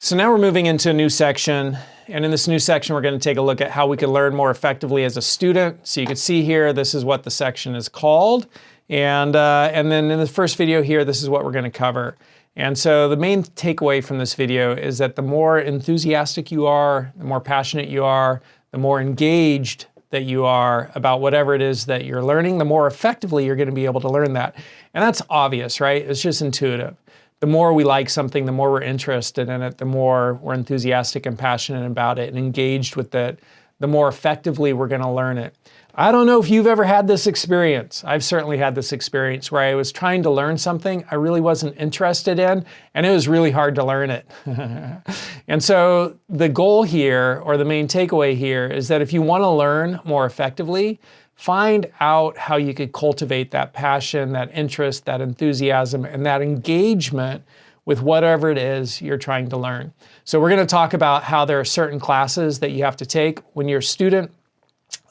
So now we're moving into a new section, and in this new section we're going to take a look at how we can learn more effectively as a student. So you can see here, this is what the section is called, and then in the first video here, this is what we're going to cover. And so the main takeaway from this video is that the more enthusiastic you are, the more passionate you are, the more engaged that you are about whatever it is that you're learning, the more effectively you're going to be able to learn that. And that's obvious, right? It's just intuitive. The more we like something, the more we're interested in it, the more we're enthusiastic and passionate about it and engaged with it, the more effectively we're going to learn it. I don't know if you've ever had this experience. I've certainly had this experience where I was trying to learn something I really wasn't interested in, and it was really hard to learn it. And so the goal here, or the main takeaway here, is that if you want to learn more effectively, find out how you could cultivate that passion, that interest, that enthusiasm, and that engagement with whatever it is you're trying to learn. So we're going to talk about how there are certain classes that you have to take when you're a student,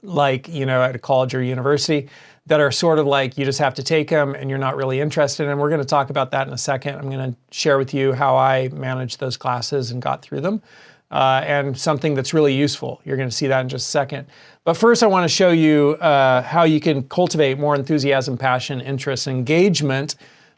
like, at a college or university, that are sort of like you just have to take them and you're not really interested in. And we're going to talk about that in a second. I'm going to share with you how I managed those classes and got through them. And something that's really useful. You're going to see that in just a second. But first I want to show you how you can cultivate more enthusiasm, passion, interest, and engagement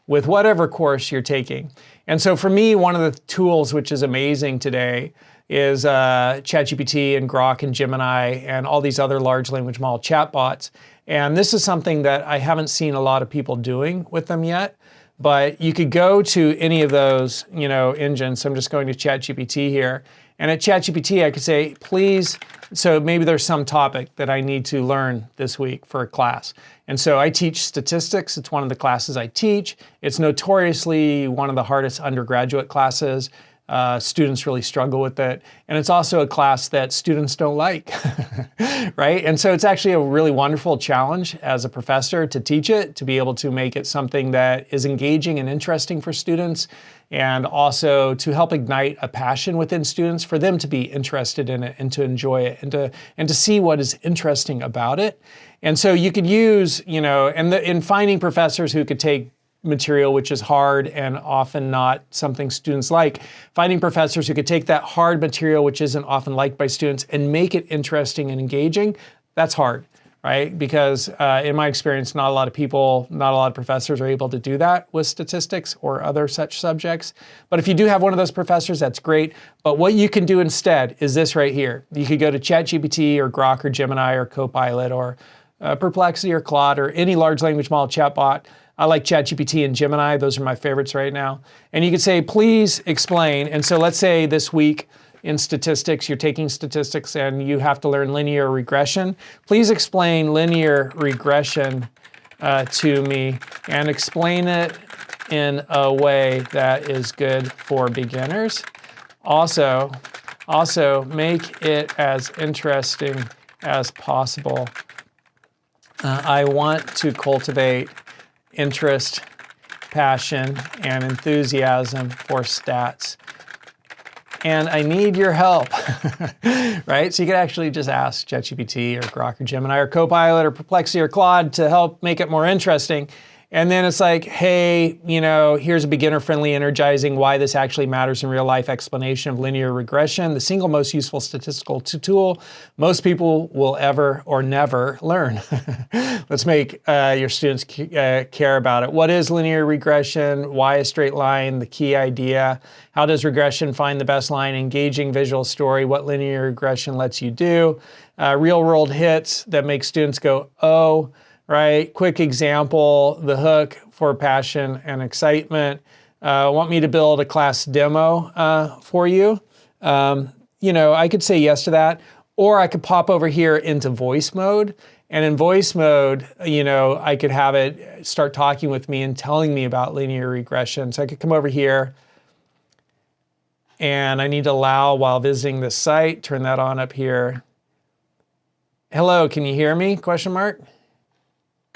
with whatever course you're taking. And so for me, one of the tools which is amazing today is ChatGPT and Grok and Gemini and all these other large language model chatbots. And this is something that I haven't seen a lot of people doing with them yet. But you could go to any of those, engines. So I'm just going to ChatGPT here. And at ChatGPT, I could say, please, so maybe there's some topic that I need to learn this week for a class. And so I teach statistics. It's one of the classes I teach. It's notoriously one of the hardest undergraduate classes. Students really struggle with it. And it's also a class that students don't like, right? And so it's actually a really wonderful challenge as a professor to teach it, to be able to make it something that is engaging and interesting for students, and also to help ignite a passion within students for them to be interested in it and to enjoy it and to see what is interesting about it. And so you could use, in finding professors who could take material which is hard and often not something students like, finding professors who could take that hard material which isn't often liked by students and make it interesting and engaging, that's hard, right? Because in my experience, not a lot of professors are able to do that with statistics or other such subjects. But if you do have one of those professors, that's great. But what you can do instead is this right here. You could go to ChatGPT or Grok or Gemini or Copilot or Perplexity or Claude or any large language model chatbot. I like ChatGPT and Gemini. Those are my favorites right now. And you could say, please explain. And so let's say this week in statistics, you're taking statistics and you have to learn linear regression. Please explain linear regression to me and explain it in a way that is good for beginners. Also make it as interesting as possible. I want to cultivate interest, passion, and enthusiasm for stats. And I need your help, right? So you could actually just ask ChatGPT or Grok or Gemini or Copilot or Perplexity or Claude to help make it more interesting. And then it's like, hey, here's a beginner-friendly, energizing, why this actually matters in real life explanation of linear regression, the single most useful statistical tool most people will ever or never learn. Let's make your students care about it. What is linear regression? Why a straight line? The key idea. How does regression find the best line? Engaging visual story. What linear regression lets you do? Real-world hits that make students go, oh, right? Quick example, the hook for passion and excitement. Want me to build a class demo for you? I could say yes to that, or I could pop over here into voice mode. And in voice mode, I could have it start talking with me and telling me about linear regression. So I could come over here and I need to allow while visiting the site, turn that on up here. Hello, can you hear me? Question mark.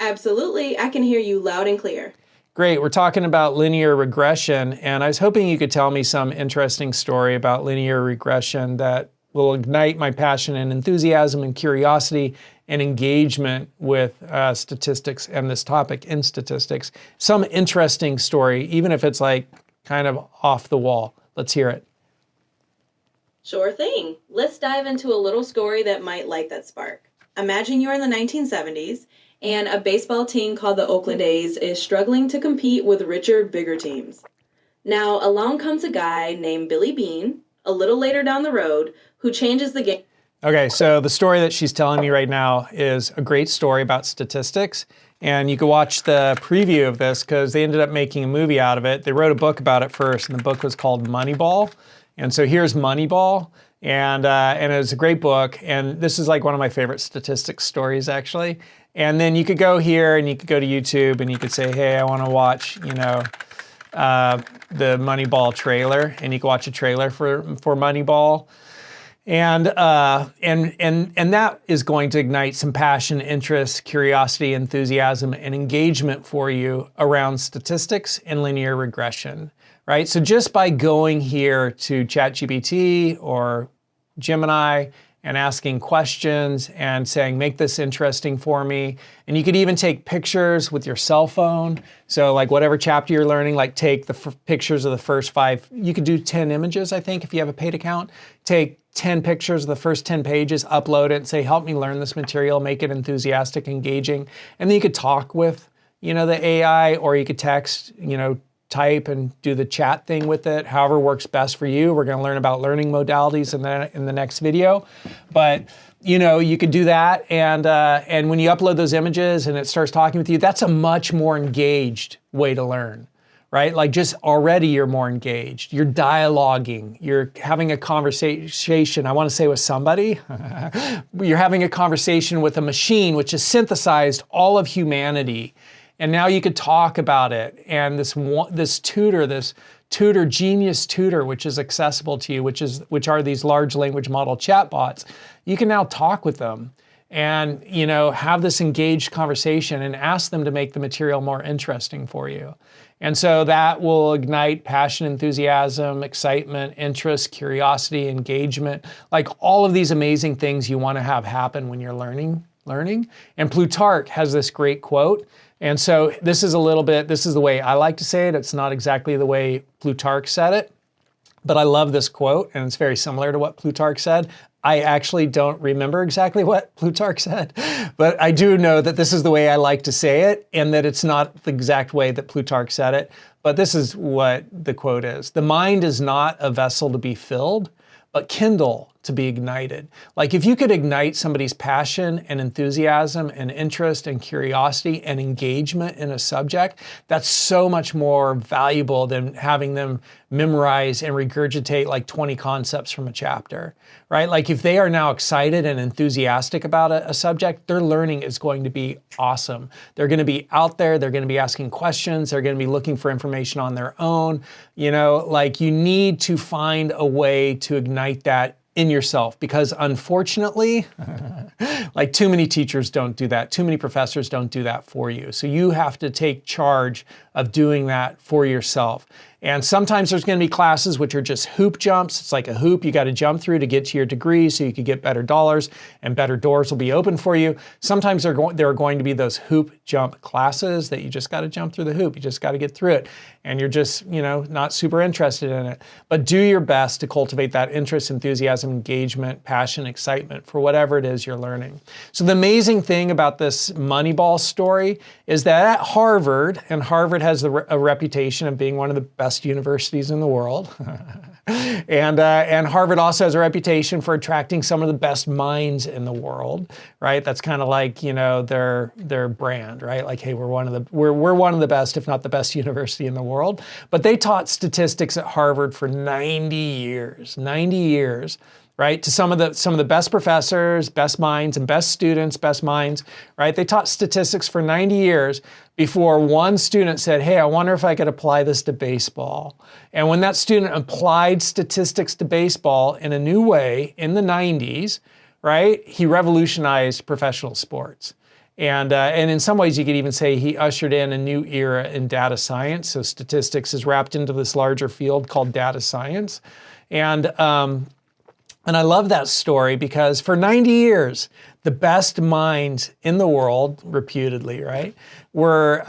Absolutely. I can hear you loud and clear. Great. We're talking about linear regression, and I was hoping you could tell me some interesting story about linear regression that will ignite my passion and enthusiasm and curiosity and engagement with statistics and this topic in statistics. Some interesting story, even if it's like kind of off the wall. Let's hear it. Sure thing. Let's dive into a little story that might light that spark. Imagine you're in the 1970s and a baseball team called the Oakland A's is struggling to compete with richer, bigger teams. Now, along comes a guy named Billy Bean, a little later down the road, who changes the game. Okay, so the story that she's telling me right now is a great story about statistics. And you can watch the preview of this because they ended up making a movie out of it. They wrote a book about it first, and the book was called Moneyball. And so here's Moneyball, and it's a great book. And this is like one of my favorite statistics stories, actually. And then you could go here, and you could go to YouTube, and you could say, hey, I want to watch, the Moneyball trailer, and you can watch a trailer for Moneyball. And that is going to ignite some passion, interest, curiosity, enthusiasm, and engagement for you around statistics and linear regression, right? So just by going here to ChatGPT or Gemini and asking questions and saying, make this interesting for me. And you could even take pictures with your cell phone. So like whatever chapter you're learning, like take the pictures of the first 5. You could do 10 images, I think, if you have a paid account. Take 10 pictures of the first 10 pages, upload it, and say, help me learn this material, make it enthusiastic, engaging. And then you could talk with, the AI, or you could text, type and do the chat thing with it, however works best for you. We're going to learn about learning modalities in the next video. But, you could do that. And when you upload those images and it starts talking with you, that's a much more engaged way to learn. Right? Like just already you're more engaged. You're dialoguing. You're having a conversation, I want to say with somebody. You're having a conversation with a machine which has synthesized all of humanity. And now you could talk about it. And this tutor, genius tutor, which is accessible to you, which are these large language model chatbots, you can now talk with them and have this engaged conversation and ask them to make the material more interesting for you. And so that will ignite passion, enthusiasm, excitement, interest, curiosity, engagement, like all of these amazing things you want to have happen when you're learning. And Plutarch has this great quote. And so this is the way I like to say it. It's not exactly the way Plutarch said it, but I love this quote, and it's very similar to what Plutarch said. I actually don't remember exactly what Plutarch said, but I do know that this is the way I like to say it, and that it's not the exact way that Plutarch said it, but this is what the quote is. The mind is not a vessel to be filled, but kindle to be ignited. Like if you could ignite somebody's passion and enthusiasm and interest and curiosity and engagement in a subject, that's so much more valuable than having them memorize and regurgitate like 20 concepts from a chapter, right? Like if they are now excited and enthusiastic about a subject, their learning is going to be awesome. They're going to be out there, they're going to be asking questions, they're going to be looking for information on their own. Like you need to find a way to ignite that in yourself, because unfortunately, like too many teachers don't do that. Too many professors don't do that for you. So you have to take charge of doing that for yourself. And sometimes there's going to be classes which are just hoop jumps. It's like a hoop you got to jump through to get to your degree so you could get better dollars and better doors will be open for you. Sometimes there are going to be those hoop jump classes that you just got to jump through the hoop. You just got to get through it. And you're just, not super interested in it. But do your best to cultivate that interest, enthusiasm, engagement, passion, excitement for whatever it is you're learning. So the amazing thing about this Moneyball story is that at Harvard, and Harvard has a reputation of being one of the best universities in the world. And Harvard also has a reputation for attracting some of the best minds in the world, right? That's kind of like, their brand, right? Like, hey, we're one of the best, if not the best university in the world. But they taught statistics at Harvard for 90 years. Right? To some of the best professors, best minds, and best students, best minds, right? They taught statistics for 90 years before one student said, hey, I wonder if I could apply this to baseball. And when that student applied statistics to baseball in a new way in the 90s, right? He revolutionized professional sports. And in some ways, you could even say he ushered in a new era in data science. So statistics is wrapped into this larger field called data science. And And I love that story because for 90 years, the best minds in the world, reputedly, right, were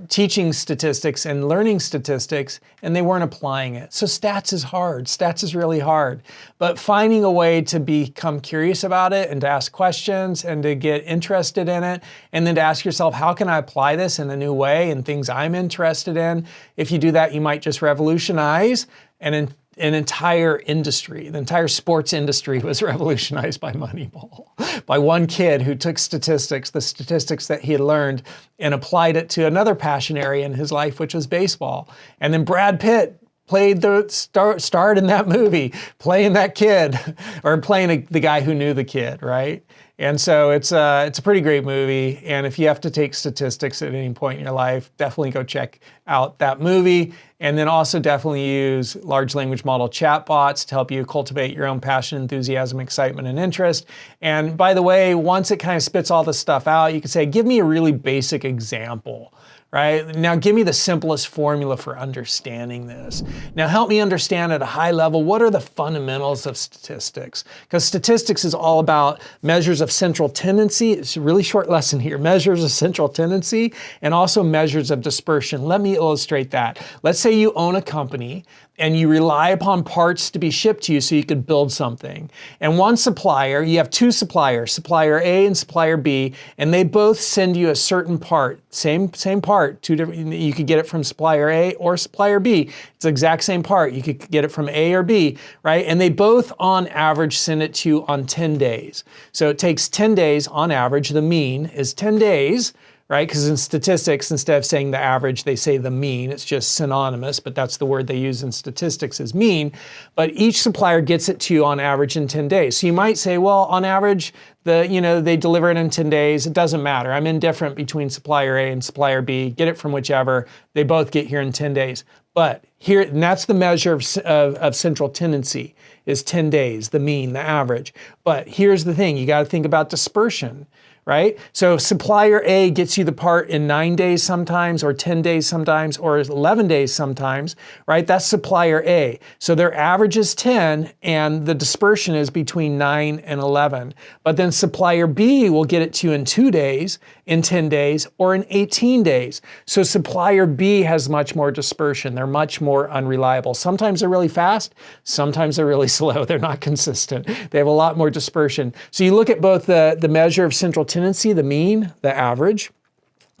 teaching statistics and learning statistics, and they weren't applying it. So stats is hard. Stats is really hard. But finding a way to become curious about it and to ask questions and to get interested in it, and then to ask yourself, how can I apply this in a new way and things I'm interested in? If you do that, you might just revolutionize an entire industry. The entire sports industry was revolutionized by Moneyball, by one kid who took statistics, the statistics that he had learned, and applied it to another passion area in his life, which was baseball. And then Brad Pitt played starred in that movie, playing that kid, or playing the guy who knew the kid, right? And so it's a pretty great movie. And if you have to take statistics at any point in your life, definitely go check out that movie. And then also definitely use large language model chatbots to help you cultivate your own passion, enthusiasm, excitement, and interest. And by the way, once it kind of spits all this stuff out, you can say, give me a really basic example. Right? Now give me the simplest formula for understanding this. Now help me understand at a high level, what are the fundamentals of statistics? Because statistics is all about measures of central tendency. It's a really short lesson here. Measures of central tendency and also measures of dispersion. Let me illustrate that. Let's say you own a company and you rely upon parts to be shipped to you so you could build something. And one supplier, you have two suppliers, supplier A and supplier B, and they both send you a certain part, same part, two different, you could get it from supplier A or supplier B. It's the exact same part. You could get it from A or B, right? And they both on average send it to you on 10 days. So it takes 10 days on average. The mean is 10 days, right? Because in statistics, instead of saying the average, they say the mean. It's just synonymous, but that's the word they use in statistics is mean. But each supplier gets it to you on average in 10 days. So you might say, well, on average, they deliver it in 10 days. It doesn't matter. I'm indifferent between supplier A and supplier B. Get it from whichever. They both get here in 10 days. But here, and that's the measure of central tendency, is 10 days, the mean, the average. But here's the thing, you got to think about dispersion. Right? So supplier A gets you the part in 9 days sometimes, or 10 days sometimes, or 11 days sometimes, right? That's supplier A. So their average is 10 and the dispersion is between 9 and 11. But then supplier B will get it to you in 2 days, in 10 days, or in 18 days. So supplier B has much more dispersion. They're much more unreliable. Sometimes they're really fast, sometimes they're really slow. They're not consistent. They have a lot more dispersion. So you look at both the measure of central tendency, the mean, the average,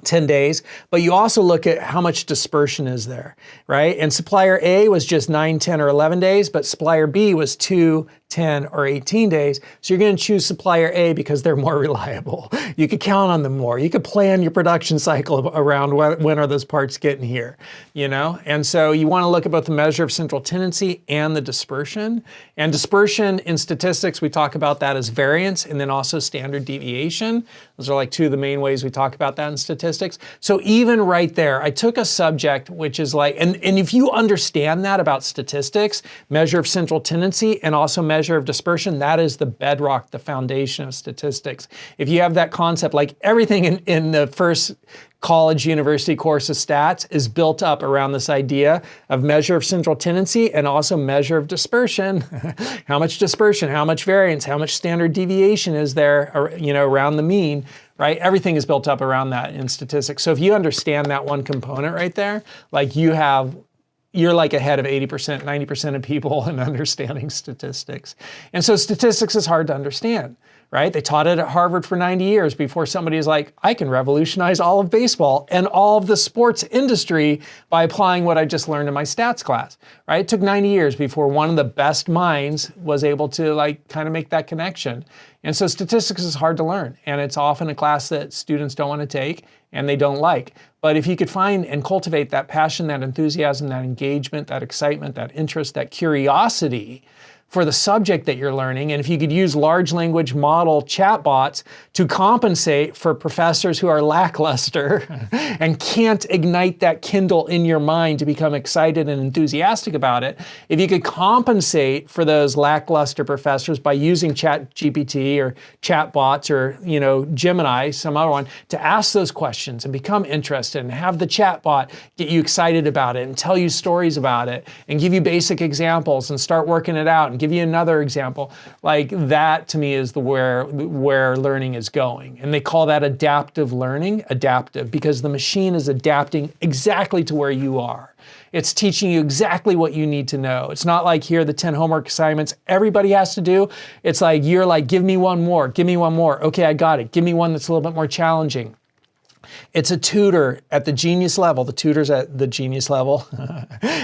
10 days, but you also look at how much dispersion is there, right? And supplier A was just 9, 10, or 11 days, but supplier B was 2, 10, or 18 days. So you're going to choose supplier A because they're more reliable. You could count on them more. You could plan your production cycle around when are those parts getting here, you know? And so you want to look at both the measure of central tendency and the dispersion. And dispersion in statistics, we talk about that as variance and then also standard deviation. Those are like two of the main ways we talk about that in statistics. So even right there, I took a subject which is like, and if you understand that about statistics, measure of central tendency and also measure of dispersion, that is the bedrock, the foundation of statistics. If you have that concept, like everything in the first college, university course of stats is built up around this idea of measure of central tendency and also measure of dispersion. How much dispersion, how much variance, how much standard deviation is there, around the mean, right? Everything is built up around that in statistics. So if you understand that one component right there, like you're like ahead of 80%, 90% of people in understanding statistics. And so statistics is hard to understand, right? They taught it at Harvard for 90 years before somebody is like, I can revolutionize all of baseball and all of the sports industry by applying what I just learned in my stats class, right? It took 90 years before one of the best minds was able to kind of make that connection. And so statistics is hard to learn, and it's often a class that students don't want to take and they don't like. But if you could find and cultivate that passion, that enthusiasm, that engagement, that excitement, that interest, that curiosity for the subject that you're learning, and if you could use large language model chatbots to compensate for professors who are lackluster and can't ignite that Kindle in your mind to become excited and enthusiastic about it, if you could compensate for those lackluster professors by using ChatGPT or chatbots or Gemini, some other one, to ask those questions and become interested and have the chatbot get you excited about it and tell you stories about it and give you basic examples and start working it out down, give you another example. Like that to me is where learning is going. And they call that adaptive learning, adaptive, because the machine is adapting exactly to where you are. It's teaching you exactly what you need to know. It's not like here are the 10 homework assignments everybody has to do. It's like you're like, give me one more, give me one more. Okay, I got it. Give me one that's a little bit more challenging. It's a tutor at the genius level. The tutor's at the genius level,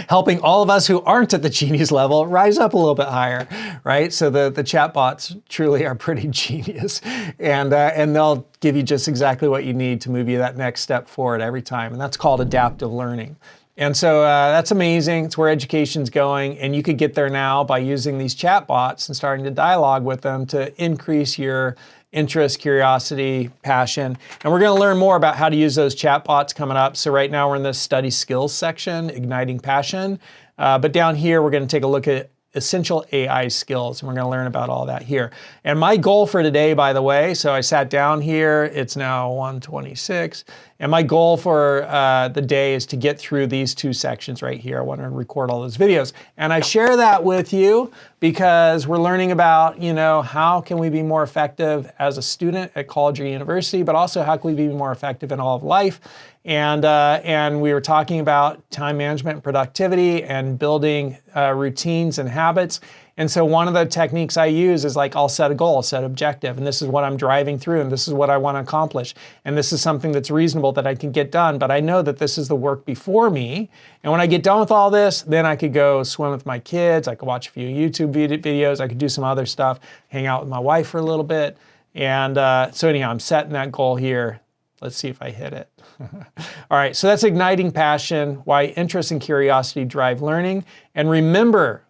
helping all of us who aren't at the genius level rise up a little bit higher, right? So the chatbots truly are pretty genius, and they'll give you just exactly what you need to move you that next step forward every time, and that's called adaptive learning. And so that's amazing. It's where education's going, and you could get there now by using these chatbots and starting to dialogue with them to increase your interest, curiosity, passion. And we're going to learn more about how to use those chatbots coming up. So right now we're in the study skills section, igniting passion. But down here, we're going to take a look at essential AI skills, and we're going to learn about all that here. And my goal for today, by the way, so I sat down here, it's now 1:26, and my goal for the day is to get through these two sections right here. I want to record all those videos. And I share that with you because we're learning about, how can we be more effective as a student at college or university, but also how can we be more effective in all of life. And we were talking about time management and productivity and building routines and habits. And so one of the techniques I use is like, I'll set a goal, set an objective, and this is what I'm driving through, and this is what I want to accomplish. And this is something that's reasonable that I can get done, but I know that this is the work before me. And when I get done with all this, then I could go swim with my kids, I could watch a few YouTube videos, I could do some other stuff, hang out with my wife for a little bit. And so anyhow, I'm setting that goal here. Let's see if I hit it. All right, so that's igniting passion, why interest and curiosity drive learning. And remember,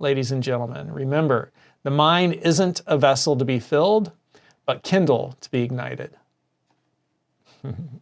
ladies and gentlemen, remember, the mind isn't a vessel to be filled, but kindle to be ignited.